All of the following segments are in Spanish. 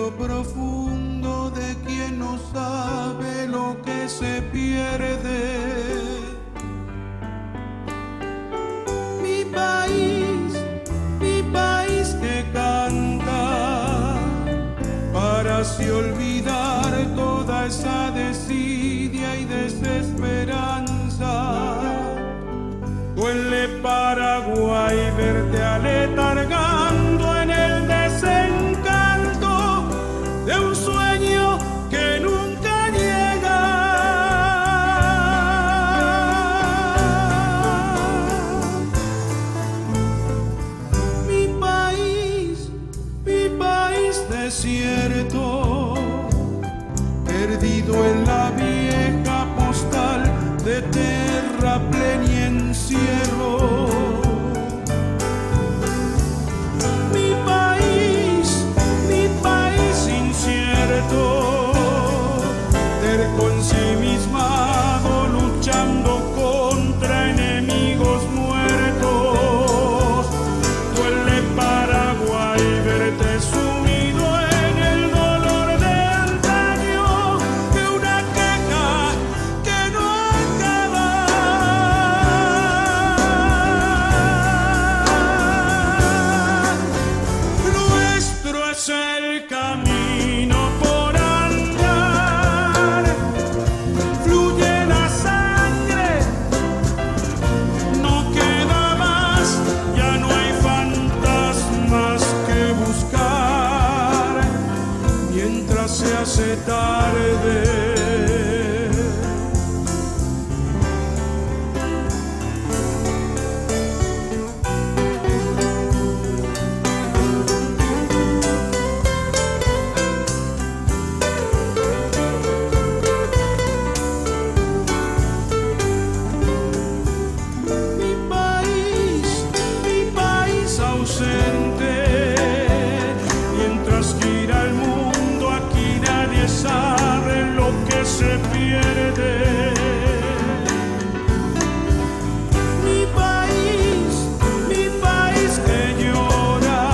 lo profundo de quien no sabe lo que se pierde. Mi país que canta para así olvidar toda esa desidia y desesperanza. Duele Paraguay verte aletargando en el desencanto de un sueño que nunca llega. Mi país desierto, perdido en la vieja postal de terraplén y encierro. Mi país incierto, terco ensimismado, luchando contra enemigos muertos. Duele Paraguay verte sumido en el dolor de antaño, de una queja que no acaba. Nuestro es el camino por andar, fluye la sangre, no queda más, ya no hay fantasmas que buscar, mientras se hace tarde. Mi país ausente, mientras gira el mundo, aquí nadie sabe lo que se pierde. Mi país que llora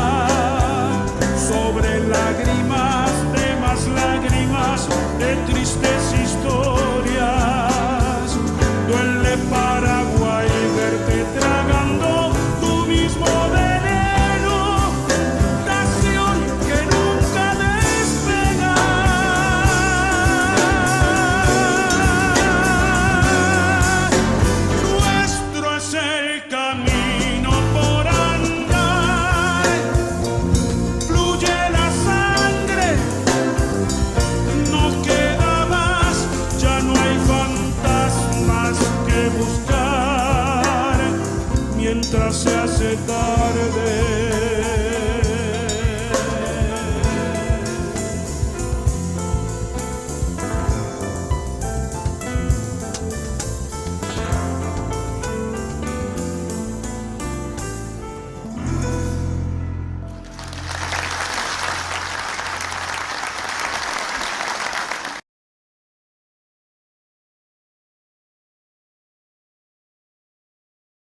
sobre lágrimas, de más lágrimas, de tristes historias. Duele Paraguay verte tragando tu mismo veneno, nación que nunca despega. Nuestro es el camino por andar, fluye la sangre, no queda más, ya no hay fantasmas que buscar, mientras se hace tarde.